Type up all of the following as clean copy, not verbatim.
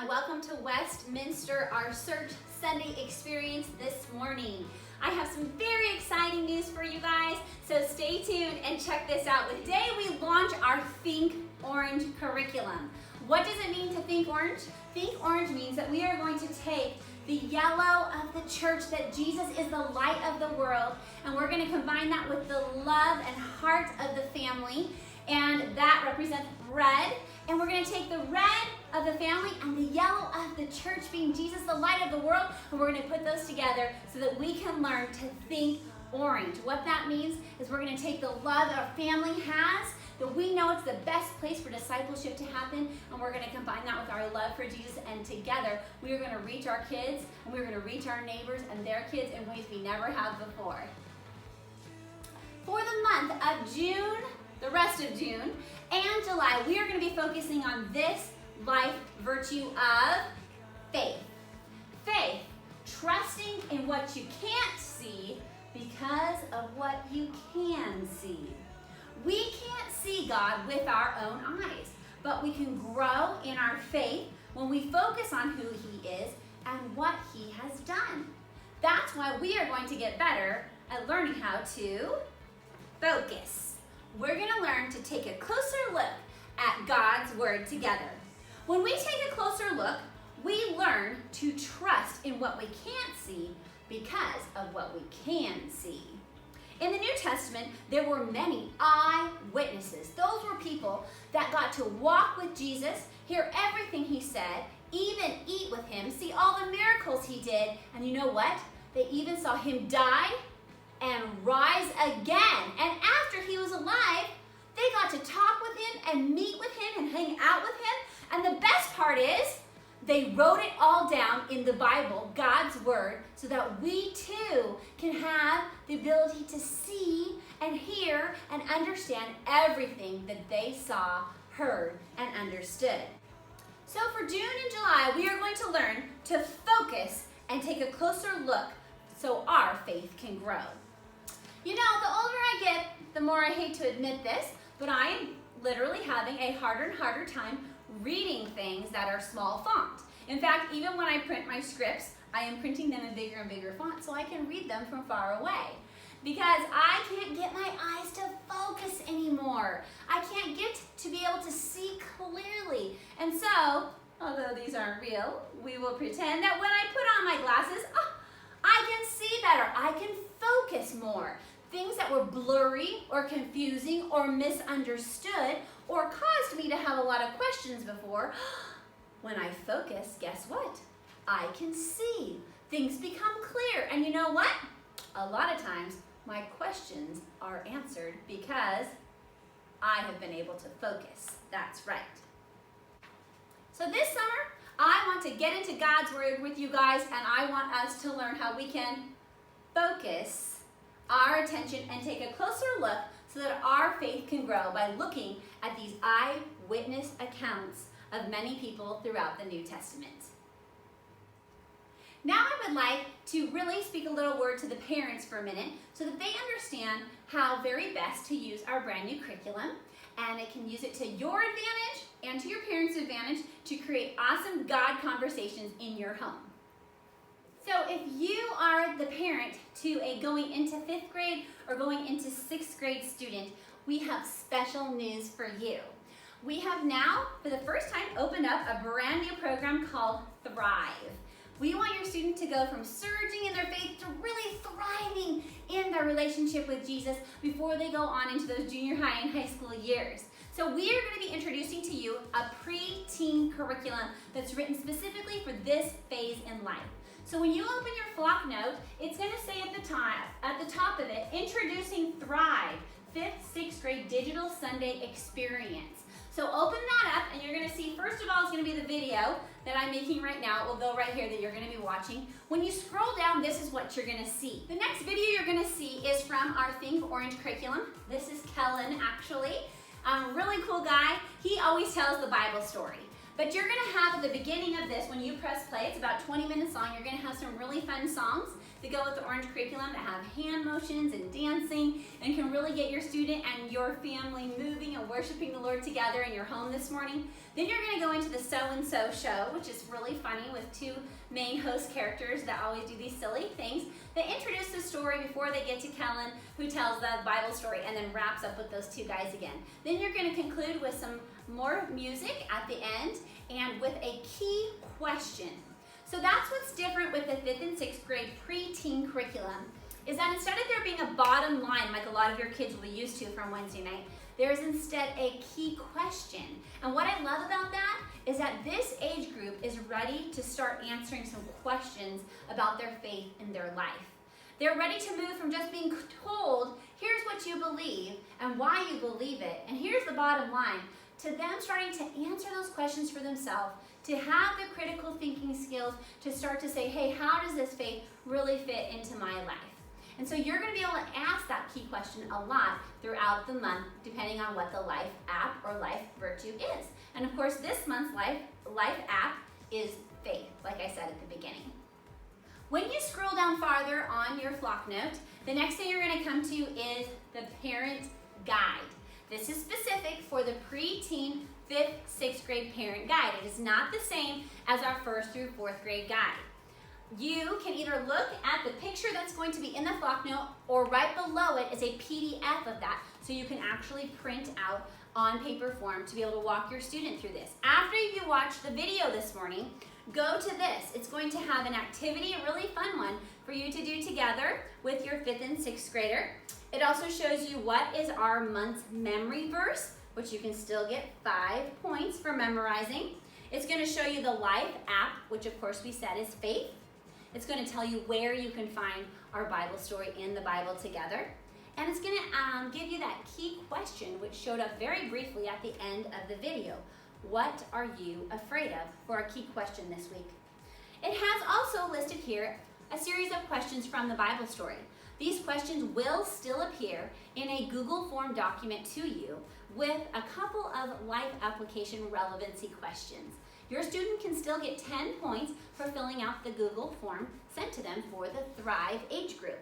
and welcome to Westminster, our Search Sunday experience this morning. I have some very exciting news for you guys, so stay tuned and check this out. Today we launch our Think Orange curriculum. What does it mean to think orange? Think orange means that we are going to take the yellow of the church, that Jesus is the light of the world, and we're going to combine that with the love and heart of the family, and that represents red. And we're going to take the red of the family and the yellow of the church, being Jesus, the light of the world, and we're going to put those together so that we can learn to think orange. What that means is we're going to take the love that our family has, that we know it's the best place for discipleship to happen, and we're going to combine that with our love for Jesus, and together we are going to reach our kids, and we're going to reach our neighbors and their kids in ways we never have before. For the month of June, the rest of June, and July, we are going to be focusing on this life virtue of faith. Faith, trusting in what you can't see because of what you can see. We can't see God with our own eyes, but we can grow in our faith when we focus on who He is and what He has done. That's why we are going to get better at learning how to focus. We're going to learn to take a closer look at God's Word together. When we take a closer look, we learn to trust in what we can't see because of what we can see. In the New Testament, there were many eyewitnesses. Those were people that got to walk with Jesus, hear everything He said, even eat with Him, see all the miracles He did, and you know what? They even saw Him die and rise again. And after He was alive, they got to talk with Him and meet with Him and hang out with Him. And the best part is, they wrote it all down in the Bible, God's Word, so that we too can have the ability to see and hear and understand everything that they saw, heard, and understood. So for June and July, we are going to learn to focus and take a closer look so our faith can grow. You know, the older I get, the more I hate to admit this, but I am literally having a harder and harder time reading things that are small font. In fact, even when I print my scripts, I am printing them in bigger and bigger font so I can read them from far away. Because I can't get my eyes to focus anymore. I can't get to be able to see clearly. And so, although these aren't real, we will pretend that when I put on my glasses, I can see better. I can focus more. Things that were blurry or confusing or misunderstood or caused me to have a lot of questions before, when I focus, guess what? I can see. Things become clear. And you know what? A lot of times, my questions are answered because I have been able to focus. That's right. So this summer, I want to get into God's Word with you guys, and I want us to learn how we can focus our attention and take a closer look so that our faith can grow by looking at these eyewitness accounts of many people throughout the New Testament. Now I would like to really speak a little word to the parents for a minute so that they understand how very best to use our brand new curriculum, and it can use it to your advantage and to your parents' advantage to create awesome God conversations in your home. So if you are the parent to a going into 5th grade or going into 6th grade student, we have special news for you. We have now, for the first time, opened up a brand new program called Thrive. We want your student to go from surging in their faith to really thriving in their relationship with Jesus before they go on into those junior high and high school years. So we are going to be introducing to you a preteen curriculum that's written specifically for this phase in life. So when you open your flock note, it's going to say at the top of it, Introducing Thrive, 5th, 6th grade Digital Sunday Experience. So open that up and you're going to see, first of all, it's going to be the video that I'm making right now. It will go right here that you're going to be watching. When you scroll down, this is what you're going to see. The next video you're going to see is from our Think Orange curriculum. This is Kellen, actually. Really cool guy. He always tells the Bible story. But you're going to have at the beginning of this, when you press play, it's about 20 minutes long, you're going to have some really fun songs that go with the orange curriculum that have hand motions and dancing and can really get your student and your family moving and worshiping the Lord together in your home this morning. Then you're going to go into the So-and-So show, which is really funny with two main host characters that always do these silly things. They introduce the story before they get to Kellen, who tells the Bible story and then wraps up with those two guys again. Then you're going to conclude with some more music at the end and with a key question. So that's what's different with the 5th and 6th grade preteen curriculum, is that instead of there being a bottom line like a lot of your kids will be used to from Wednesday night, there's instead a key question. And what I love about that is that this age group is ready to start answering some questions about their faith in their life. They're ready to move from just being told, here's what you believe and why you believe it, and here's the bottom line, to them starting to answer those questions for themselves, to have the critical thinking skills to start to say, hey, how does this faith really fit into my life? And so you're going to be able to ask that key question a lot throughout the month, depending on what the Life app or Life Virtue is. And of course, this month's Life app is faith, like I said at the beginning. When you scroll down farther on your flock note, the next thing you're going to come to is the parent guide. This is specific for the preteen 5th, 6th grade parent guide. It is not the same as our 1st through 4th grade guide. You can either look at the picture that's going to be in the flock note, or right below it is a PDF of that, so you can actually print out on paper form to be able to walk your student through this. After you watch the video this morning, go to this. It's going to have an activity, a really fun one, for you to do together with your 5th and 6th grader. It also shows you what is our month's memory verse, which you can still get 5 points for memorizing. It's going to show you the Life app, which of course we said is faith. It's going to tell you where you can find our Bible story in the Bible together. And it's going to give you that key question, which showed up very briefly at the end of the video. What are you afraid of, for our key question this week? It has also listed here a series of questions from the Bible story. These questions will still appear in a Google form document to you with a couple of life application relevancy questions. Your student can still get 10 points for filling out the Google form sent to them for the Thrive age group.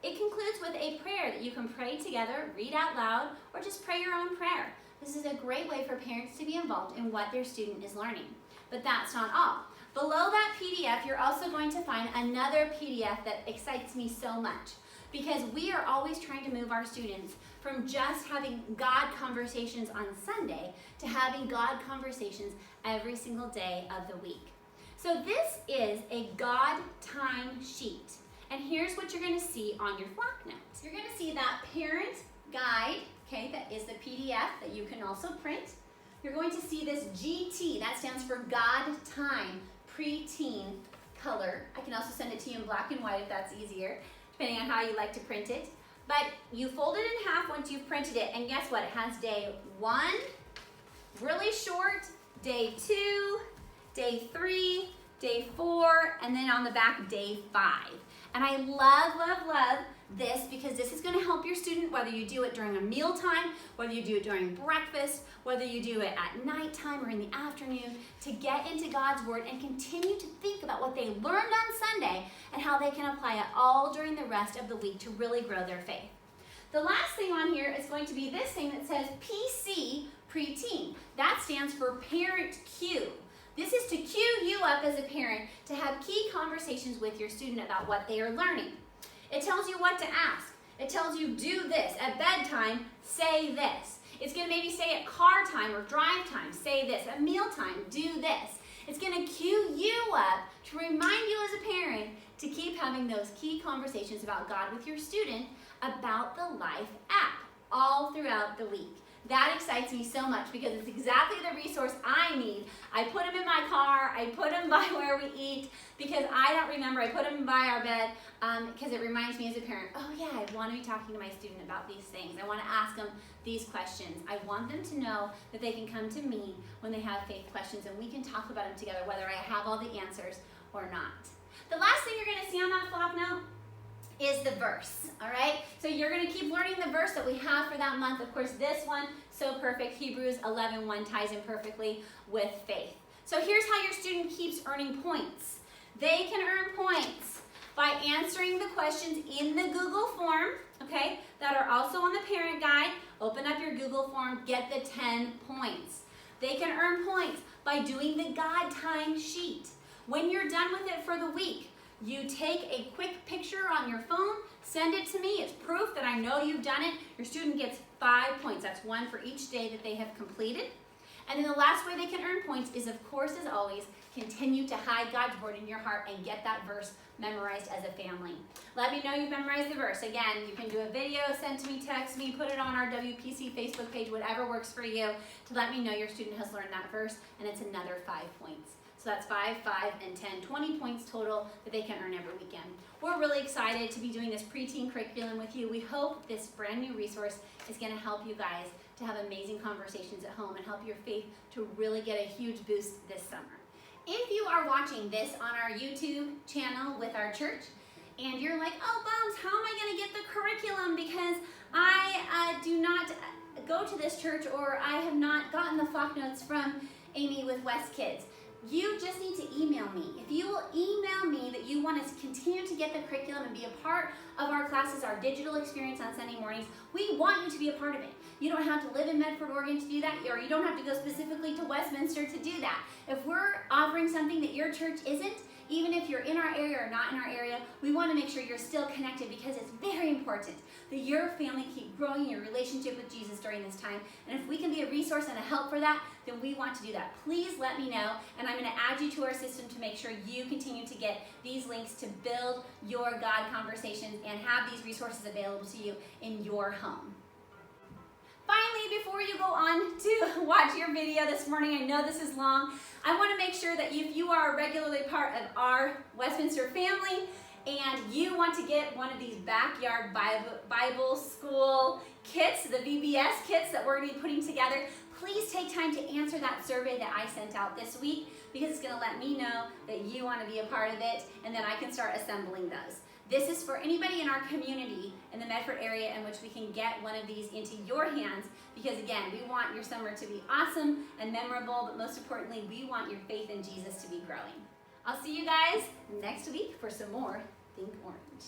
It concludes with a prayer that you can pray together, read out loud, or just pray your own prayer. This is a great way for parents to be involved in what their student is learning. But that's not all. Below that PDF, you're also going to find another PDF that excites me so much, because we are always trying to move our students from just having God conversations on Sunday to having God conversations every single day of the week. So this is a God time sheet. And here's what you're going to see on your flock notes. You're going to see that parent guide, okay, that is the PDF that you can also print. You're going to see this GT, that stands for God Time Preteen color. I can also send it to you in black and white if that's easier, depending on how you like to print it. But you fold it in half once you've printed it, and guess what? It has day 1, really short, day 2, day 3, day 4, and then on the back, day 5. And I love, love, love this, because this is going to help your student, whether you do it during a mealtime, whether you do it during breakfast, whether you do it at nighttime or in the afternoon, to get into God's Word and continue to think about what they learned on Sunday and how they can apply it all during the rest of the week to really grow their faith. The last thing on here is going to be this thing that says PC Preteen. That stands for Parent Cue. This is to cue you up as a parent to have key conversations with your student about what they are learning. It tells you what to ask. It tells you do this. At bedtime, say this. It's going to maybe say at car time or drive time, say this. At mealtime, do this. It's going to cue you up to remind you as a parent to keep having those key conversations about God with your student about the Life app all throughout the week. That excites me so much, because it's exactly the resource I need. I put them in my car, I put them by where we eat, because I don't remember. I put them by our bed because it reminds me as a parent, oh yeah, I want to be talking to my student about these things. I want to ask them these questions. I want them to know that they can come to me when they have faith questions, and we can talk about them together, whether I have all the answers or not. The last thing you're going to see on that flock note is the verse, all right? So you're gonna keep learning the verse that we have for that month. Of course, this one, so perfect. Hebrews 11:1 ties in perfectly with faith. So here's how your student keeps earning points. They can earn points by answering the questions in the Google form, okay, that are also on the parent guide. Open up your Google form, get the 10 points. They can earn points by doing the God time sheet. When you're done with it for the week, you take a quick picture on your phone, send it to me. It's proof that I know you've done it. Your student gets 5 points. That's one for each day that they have completed. And then the last way they can earn points is, of course, as always, continue to hide God's word in your heart and get that verse memorized as a family. Let me know you've memorized the verse. Again, you can do a video, send to me, text me, put it on our WPC Facebook page, whatever works for you, to let me know your student has learned that verse, and it's another 5 points. So that's 5, 5, and 10, 20 points total that they can earn every weekend. We're really excited to be doing this preteen curriculum with you. We hope this brand new resource is going to help you guys to have amazing conversations at home and help your faith to really get a huge boost this summer. If you are watching this on our YouTube channel with our church, and you're like, oh, Bums, how am I going to get the curriculum because I do not go to this church, or I have not gotten the flock notes from Amy with West Kids? You just need to email me. If you will email me that you want to continue to get the curriculum and be a part of our classes, our digital experience on Sunday mornings, we want you to be a part of it. You don't have to live in Medford, Oregon to do that, or you don't have to go specifically to Westminster to do that. If we're offering something that your church isn't, even if you're in our area or not in our area, we want to make sure you're still connected, because it's very important that your family keep growing your relationship with Jesus during this time. And if we can be a resource and a help for that, then we want to do that. Please let me know, and I'm going to add you to our system to make sure you continue to get these links to build your God conversations and have these resources available to you in your home. Finally, before you go on to watch your video this morning, I know this is long, I want to make sure that if you are a regularly part of our Westminster family and you want to get one of these backyard Bible school kits, the VBS kits that we're going to be putting together, please take time to answer that survey that I sent out this week, because it's going to let me know that you want to be a part of it, and then I can start assembling those. This is for anybody in our community in the Medford area in which we can get one of these into your hands, because again, we want your summer to be awesome and memorable, but most importantly, we want your faith in Jesus to be growing. I'll see you guys next week for some more Think Orange.